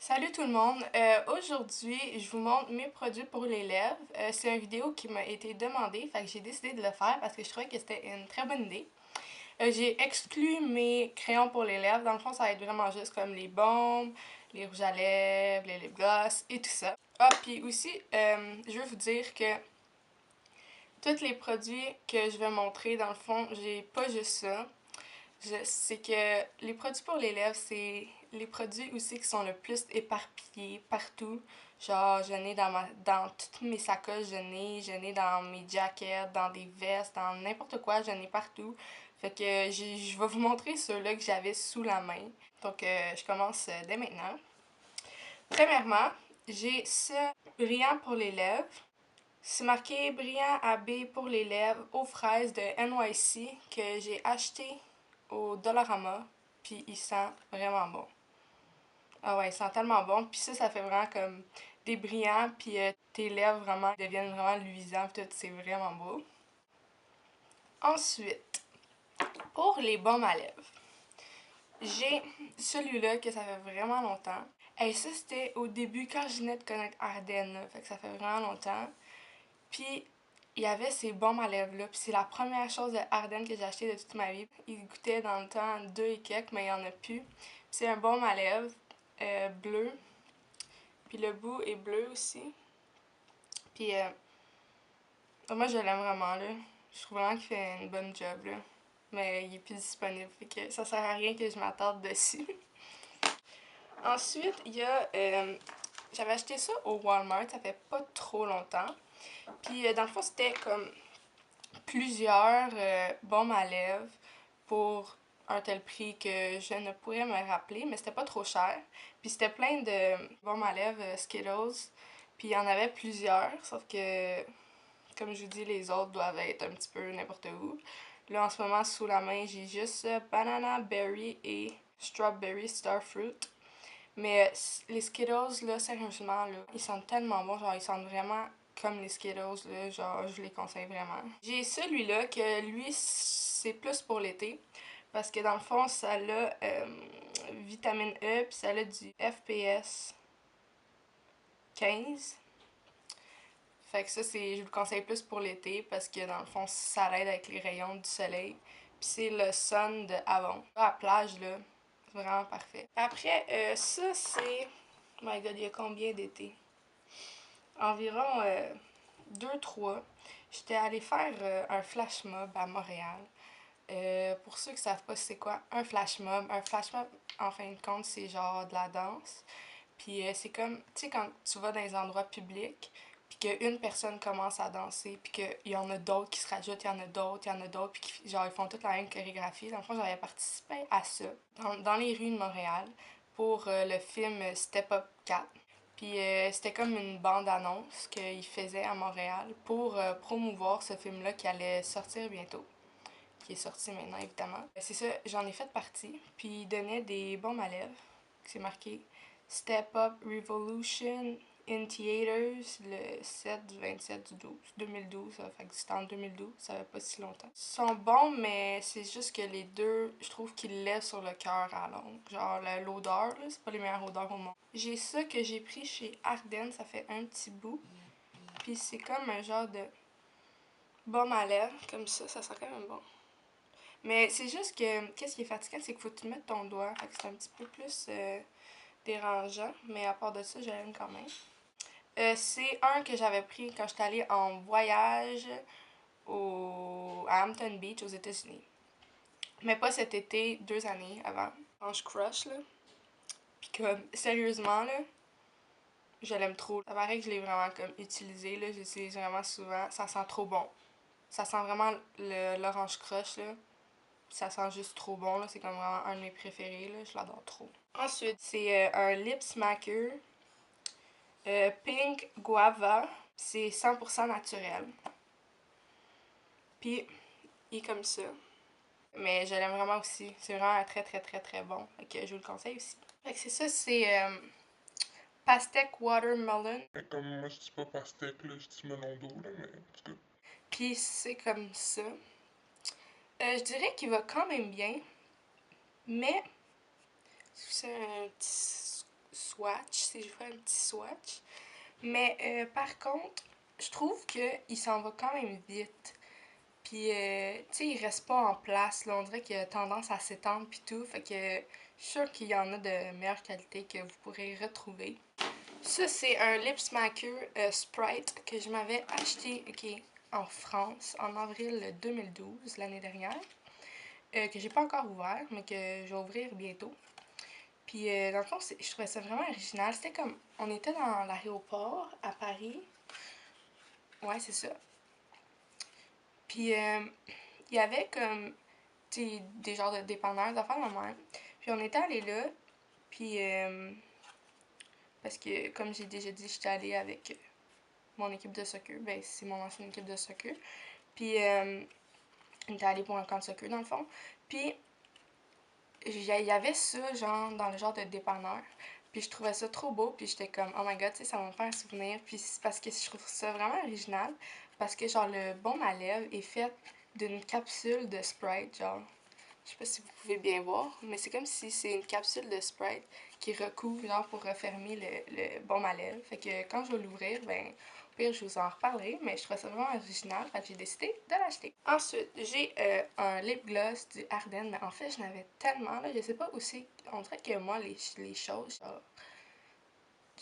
Salut tout le monde! Aujourd'hui, je vous montre mes produits pour les lèvres. C'est une vidéo qui m'a été demandée, fait que j'ai décidé de le faire parce que je trouvais que c'était une très bonne idée. J'ai exclu mes crayons pour les lèvres. Dans le fond, ça va être vraiment juste comme les baumes, les rouges à lèvres, les lip gloss et tout ça. Ah, puis aussi, je veux vous dire que tous les produits que je vais montrer, dans le fond, j'ai pas juste ça. C'est que les produits pour les lèvres, c'est les produits aussi qui sont le plus éparpillés partout. Genre, j'en ai dans toutes mes sacoches, j'en ai dans mes jackets, dans des vestes, dans n'importe quoi, j'en ai partout. Fait que je vais vous montrer ceux-là que j'avais sous la main. Donc, je commence dès maintenant. Premièrement, j'ai ce brillant pour les lèvres. C'est marqué brillant AB pour les lèvres aux fraises de NYC que j'ai acheté au Dollarama. Puis il sent vraiment bon. Ah ouais, il sent tellement bon. Puis ça fait vraiment comme des brillants. Puis tes lèvres vraiment deviennent vraiment luisants. Puis tout, c'est vraiment beau. Ensuite, pour les baumes à lèvres, j'ai celui-là que ça fait vraiment longtemps. Et ça, c'était au début quand je venais de connaître Ardennes. Là. Fait que ça fait vraiment longtemps. Puis il y avait ces baumes à lèvres là, puis c'est la première chose de Ardennes que j'ai acheté de toute ma vie. Il goûtait dans le temps 2 et quelques, mais il y en a plus. C'est un baume à lèvres bleu, puis le bout est bleu aussi. Puis moi je l'aime vraiment là. Je trouve vraiment qu'il fait une bonne job là. Mais il est plus disponible, fait que ça sert à rien que je m'attarde dessus. Ensuite, il y a j'avais acheté ça au Walmart, ça fait pas trop longtemps. Puis dans le fond, c'était comme plusieurs baumes à lèvres pour un tel prix que je ne pourrais me rappeler, mais c'était pas trop cher. Puis c'était plein de baumes à lèvres Skittles, puis il y en avait plusieurs, sauf que, comme je vous dis, les autres doivent être un petit peu n'importe où. Là, en ce moment, sous la main, j'ai juste Banana Berry et Strawberry Starfruit. Mais les Skittles, là, sérieusement, là, ils sentent tellement bon. Genre, ils sentent vraiment comme les Skittles, là. Genre, je les conseille vraiment. J'ai celui-là, que lui, c'est plus pour l'été. Parce que dans le fond, ça a vitamine E, puis ça a du FPS 15. Fait que ça, je vous le conseille plus pour l'été parce que dans le fond, ça l'aide avec les rayons du soleil. Puis c'est le Sun de Avon. À la plage, là, c'est vraiment parfait. Après, ça, c'est... Oh my god, il y a combien d'été? Environ 2-3. J'étais allée faire un flash mob à Montréal. Pour ceux qui savent pas c'est quoi un flash mob, en fin de compte, c'est genre de la danse. Puis c'est comme, tu sais, quand tu vas dans les endroits publics, puis qu'une personne commence à danser, puis qu'il y en a d'autres qui se rajoutent, il y en a d'autres, il y en a d'autres, puis genre ils font toute la même chorégraphie. Dans le fond, j'avais participé à ça, dans les rues de Montréal, pour le film Step Up 4. Puis c'était comme une bande-annonce qu'ils faisaient à Montréal pour promouvoir ce film-là qui allait sortir bientôt, qui est sorti maintenant évidemment. C'est ça, j'en ai fait partie. Puis ils donnaient des baumes à lèvres, c'est marqué Step Up Revolution in Theaters le 7 du 27 du 12, 2012. Ça fait que c'était en 2012, ça fait pas si longtemps. Ils sont bons, mais c'est juste que les deux, je trouve qu'ils lèvent sur le cœur à longue. Genre l'odeur, là, c'est pas les meilleures odeurs au monde. J'ai ça que j'ai pris chez Ardennes, ça fait un petit bout. Puis c'est comme un genre de baume à lèvres, comme ça sent quand même bon. Mais c'est juste que, qu'est-ce qui est fatigant, c'est qu'il faut que tu mettes ton doigt. Fait que c'est un petit peu plus dérangeant, mais à part de ça, je l'aime quand même. C'est un que j'avais pris quand j'étais allée en voyage à Hampton Beach, aux États-Unis. Mais pas cet été, 2 années avant. Orange Crush, là. Puis comme, sérieusement, là, je l'aime trop. Ça paraît que je l'ai vraiment comme utilisé, là. J'utilise vraiment souvent. Ça sent trop bon. Ça sent vraiment l'Orange Crush, là. Ça sent juste trop bon, là. C'est comme vraiment un de mes préférés, là. Je l'adore trop. Ensuite, c'est un Lip Smacker Pink Guava. C'est 100% naturel. Puis, il est comme ça. Mais je l'aime vraiment aussi. C'est vraiment très, très, très, très bon. Fait que je vous le conseille aussi. Fait que c'est ça, c'est Pastèque Watermelon. Comme moi, je dis pas pastèque, là, je dis melon d'eau, là, mais en tout cas. Puis c'est comme ça. Je dirais qu'il va quand même bien. Mais c'est un petit swatch, si je fais un petit swatch. Mais par contre, je trouve qu'il s'en va quand même vite. Puis, tu sais, il reste pas en place, là. On dirait qu'il a tendance à s'étendre puis tout. Fait que je suis sûre qu'il y en a de meilleure qualité que vous pourrez retrouver. Ça, c'est un lip smacker Sprite que je m'avais acheté en France en avril 2012, l'année dernière. Que j'ai pas encore ouvert, mais que je vais ouvrir bientôt. Puis, dans le fond, je trouvais ça vraiment original. C'était comme, on était dans l'aéroport à Paris. Ouais, c'est ça. Puis, il y avait comme, tu sais, des genres de dépanneurs, d'affaires de même. Puis, on était allés là. Puis, parce que, comme j'ai déjà dit, j'étais allée avec mon équipe de soccer. Ben, c'est mon ancienne équipe de soccer. Puis, on était allés pour un camp de soccer, dans le fond. Puis, il y avait ça, genre, dans le genre de dépanneur. Puis je trouvais ça trop beau, puis j'étais comme, oh my god, tu sais, ça va me faire un souvenir. Puis c'est parce que je trouve ça vraiment original, parce que, genre, le baume à lèvres est fait d'une capsule de Sprite, genre. Je sais pas si vous pouvez bien voir, mais c'est comme si c'est une capsule de Sprite qui recouvre, genre, pour refermer le baume à lèvres. Fait que quand je vais l'ouvrir, ben, au pire, je vous en reparlerai, mais je trouvais ça vraiment original, fait que j'ai décidé de l'acheter. Ensuite, j'ai un lip gloss du Ardennes, mais en fait, je n'avais tellement, là, je sais pas où c'est. On dirait que moi, les choses, genre,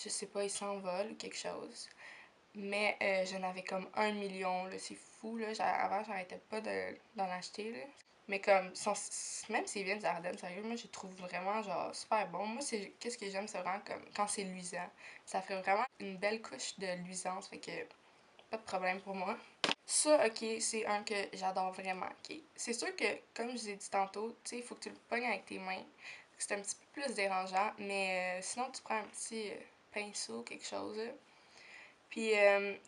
je sais pas, ils s'envolent ou quelque chose. Mais j'en avais comme 1 million, là, c'est fou, là. Avant, j'arrêtais pas d'en acheter, là. Mais comme, même s'ils viennent des Ardennes, sérieux, moi, je les trouve vraiment, genre, super bon. Moi, qu'est-ce que j'aime, c'est vraiment comme, quand c'est luisant. Ça fait vraiment une belle couche de luisance, fait que, pas de problème pour moi. Ça, ok, c'est un que j'adore vraiment, ok. C'est sûr que, comme je vous ai dit tantôt, tu sais, il faut que tu le pognes avec tes mains. C'est un petit peu plus dérangeant, mais sinon, tu prends un petit pinceau, quelque chose, là. Puis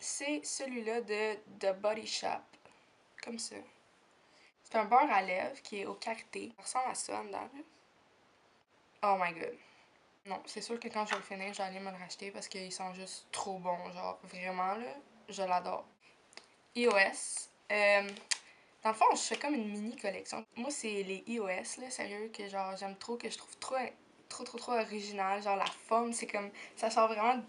c'est celui-là de The Body Shop, comme ça. C'est un beurre à lèvres qui est au karité. Ça ressemble à ça en dedans. Oh my god. Non, c'est sûr que quand je vais le finir, j'allais me le racheter parce qu'ils sont juste trop bons. Genre, vraiment, là, je l'adore. iOS. Dans le fond, je fais comme une mini collection. Moi, c'est les iOS, là, sérieux, que genre, j'aime trop, que je trouve trop original. Genre, la forme, c'est comme, ça sort vraiment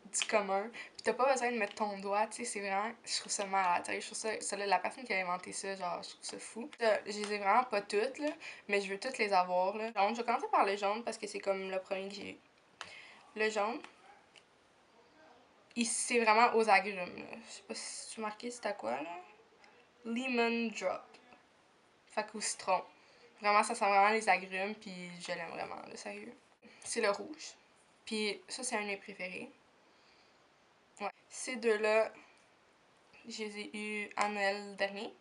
du commun. Puis t'as pas besoin de mettre ton doigt, tu sais, c'est vraiment, je trouve ça malade, je trouve ça, la personne qui a inventé ça, genre, je trouve ça fou. Je les ai vraiment pas toutes, là, mais je veux toutes les avoir, là. Donc, je vais commencer par le jaune parce que c'est comme le premier que j'ai eu. Le jaune, c'est vraiment aux agrumes, là. Je sais pas si tu marquais c'était quoi, là. Lemon drop. Fait qu'au citron. Vraiment, ça sent vraiment les agrumes, puis je l'aime vraiment, là, sérieux. C'est le rouge. Puis ça, c'est un de mes préférés. Ouais. Ces deux-là, je les ai eus en Noël dernier.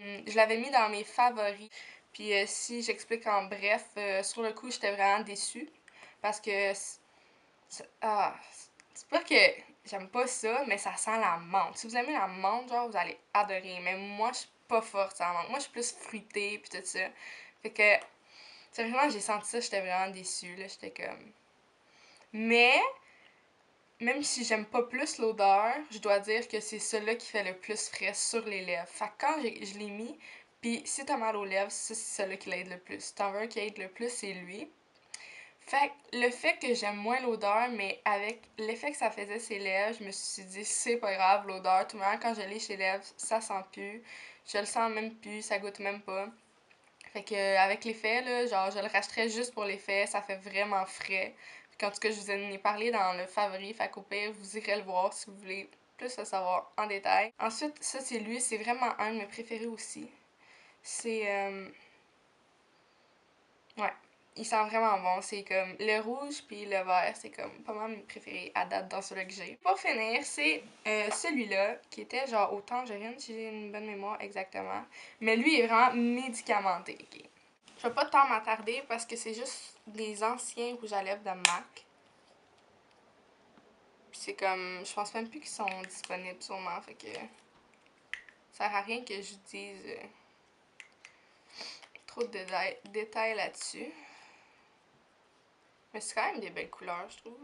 Je l'avais mis dans mes favoris. Puis si j'explique en bref, sur le coup, j'étais vraiment déçue. Parce que. Ah, c'est pas que j'aime pas ça, mais ça sent la menthe. Si vous aimez la menthe, genre, vous allez adorer. Mais moi, je suis pas forte en menthe. Moi, je suis plus fruitée, puis tout ça. Fait que. Sérieusement, j'ai senti ça, j'étais vraiment déçue, là. J'étais comme. Mais. Même si j'aime pas plus l'odeur, je dois dire que c'est celui-là qui fait le plus frais sur les lèvres. Fait que quand je l'ai mis, puis si t'as mal aux lèvres, c'est celui-là qui l'aide le plus. Si t'en veux un qui aide le plus, c'est lui. Fait que le fait que j'aime moins l'odeur, mais avec l'effet que ça faisait ses lèvres, je me suis dit, c'est pas grave l'odeur. Tout le monde, quand je l'ai chez les lèvres, ça sent plus. Je le sens même plus, ça goûte même pas. Fait que avec l'effet, là, genre, je le rachèterais juste pour l'effet, ça fait vraiment frais. En tout cas, je vous en ai parlé dans le favori, fait qu'au pire, vous irez le voir si vous voulez plus le savoir en détail. Ensuite, ça, c'est lui, c'est vraiment un de mes préférés aussi. C'est. Ouais, il sent vraiment bon. C'est comme le rouge puis le vert, c'est comme pas mal mes préférés à date dans celui que j'ai. Pour finir, c'est celui-là qui était genre au tangerine, si j'ai une bonne mémoire exactement. Mais lui, il est vraiment médicamenté. Okay? Je vais pas tant m'attarder parce que c'est juste des anciens rouges à lèvres de MAC. Puis c'est comme, je pense même plus qu'ils sont disponibles sûrement, fait que ça sert à rien que je dise trop de détails là-dessus. Mais c'est quand même des belles couleurs, je trouve.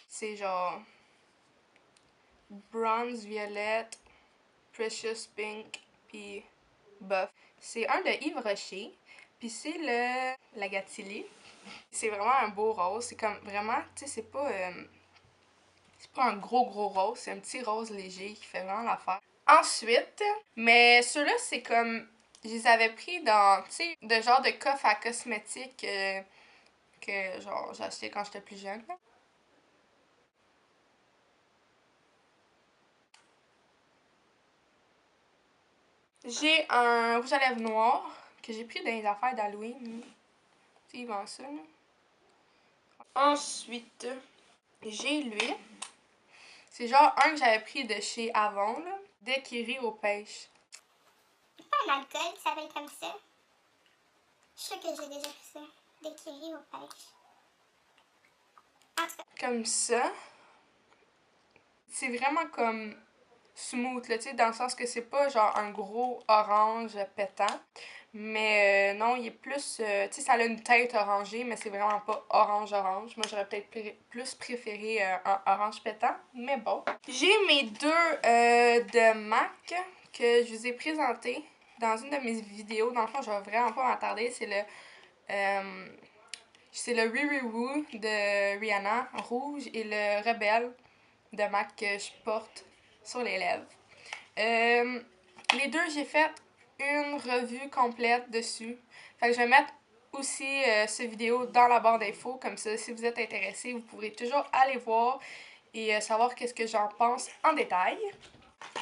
C'est genre bronze, violette, precious pink, puis buff. C'est un de Yves Rocher, puis c'est le Lagatelli. C'est vraiment un beau rose. C'est comme vraiment, tu sais, c'est pas un gros rose, c'est un petit rose léger qui fait vraiment l'affaire. Ensuite, mais ceux-là, c'est comme, je les avais pris dans, tu sais, de genre de coffre à cosmétiques que genre j'ai acheté quand j'étais plus jeune. Là. J'ai un rouge à lèvres noir que j'ai pris dans les affaires d'Halloween. Tu sais, ils vendent ça, là. Ensuite, j'ai lui. C'est genre un que j'avais pris de chez Avon, là. Daiquiri aux pêches. C'est pas un alcool qui s'appelle comme ça? Je suis sûre que j'ai déjà pris ça. Daiquiri aux pêches. En tout cas. Comme ça. C'est vraiment comme smooth, là, tu sais, dans le sens que c'est pas genre un gros orange pétant. Mais non, il est plus. Tu sais, ça a une teinte orangée, mais c'est vraiment pas orange-orange. Moi, j'aurais peut-être plus préféré un orange pétant, mais bon. J'ai mes deux de MAC que je vous ai présentés dans une de mes vidéos. Dans le fond, je vais vraiment pas m'attarder. C'est le Riri Woo de Rihanna, rouge, et le Rebelle de MAC que je porte sur les lèvres. Les deux, j'ai fait une revue complète dessus. Fait que je vais mettre aussi cette vidéo dans la barre d'infos. Comme ça, si vous êtes intéressé, vous pourrez toujours aller voir et savoir qu'est-ce que j'en pense en détail.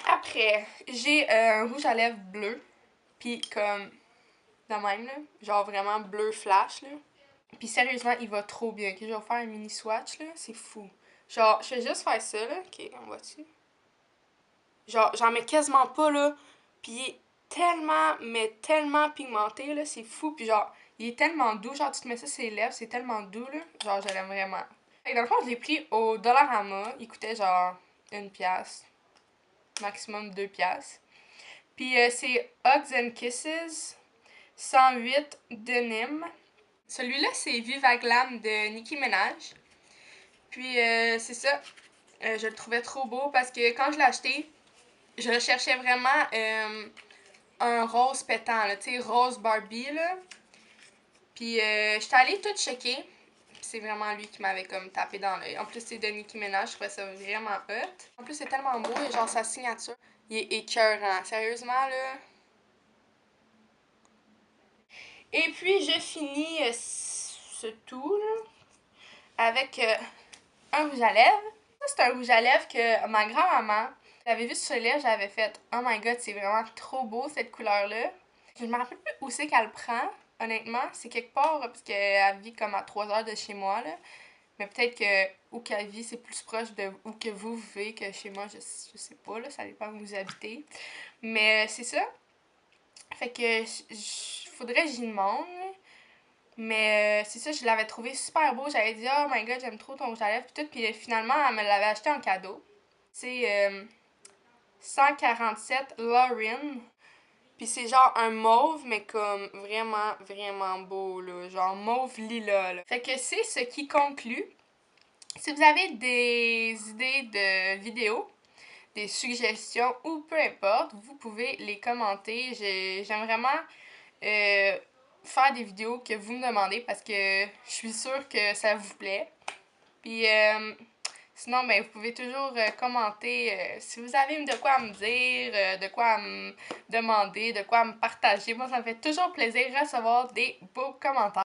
Après, j'ai un rouge à lèvres bleu. Puis comme de même, là, genre vraiment bleu flash. Là. Puis sérieusement, il va trop bien. Okay? Je vais vous faire un mini swatch, là. C'est fou. Genre, je vais juste faire ça, là. Ok, on voit-tu? Genre, j'en mets quasiment pas, là. Puis il est tellement, mais tellement pigmenté, là. C'est fou. Puis genre, il est tellement doux. Genre, tu te mets ça sur les lèvres, c'est tellement doux, là. Genre, je l'aime vraiment. Et dans le fond, je l'ai pris au Dollarama. Il coûtait genre 1$. Maximum 2$. Puis c'est Hugs and Kisses 108 Denim. Celui-là, c'est Viva Glam de Nicki Minaj. Puis c'est ça. Je le trouvais trop beau parce que quand je l'ai acheté, je recherchais vraiment un rose pétant, là, tu sais, rose Barbie, là. Puis j'étais allée tout checker. C'est vraiment lui qui m'avait comme tapé dans l'œil. En plus, c'est de Nicki Minaj, je trouvais ça vraiment hot. En plus, c'est tellement beau, et genre sa signature, il est écœurant. Sérieusement, là. Et puis, je finis ce tout, là, avec un rouge à lèvres. Ça, c'est un rouge à lèvres que ma grand-maman, j'avais vu sur les lèvres, j'avais fait « Oh my god, c'est vraiment trop beau, cette couleur-là. » Je me rappelle plus où c'est qu'elle prend, honnêtement. C'est quelque part, parce qu'elle vit comme à 3 heures de chez moi, là. Mais peut-être que où qu'elle vit, c'est plus proche de où que vous vivez que chez moi, je sais pas, là. Ça dépend où vous habitez. Mais c'est ça. Fait que faudrait que j'y demande. Mais c'est ça, je l'avais trouvé super beau. J'avais dit, oh my god, j'aime trop ton rouge à lèvres. Puis tout. Puis finalement, elle me l'avait acheté en cadeau. C'est 147 Lauren. Puis c'est genre un mauve, mais comme vraiment, vraiment beau, là. Genre mauve lilas, là. Fait que c'est ce qui conclut. Si vous avez des idées de vidéos, des suggestions ou peu importe, vous pouvez les commenter. J'aime vraiment faire des vidéos que vous me demandez parce que je suis sûre que ça vous plaît. Puis sinon, ben, vous pouvez toujours commenter si vous avez de quoi me dire, de quoi me demander, de quoi me partager. Moi, ça me fait toujours plaisir de recevoir des beaux commentaires.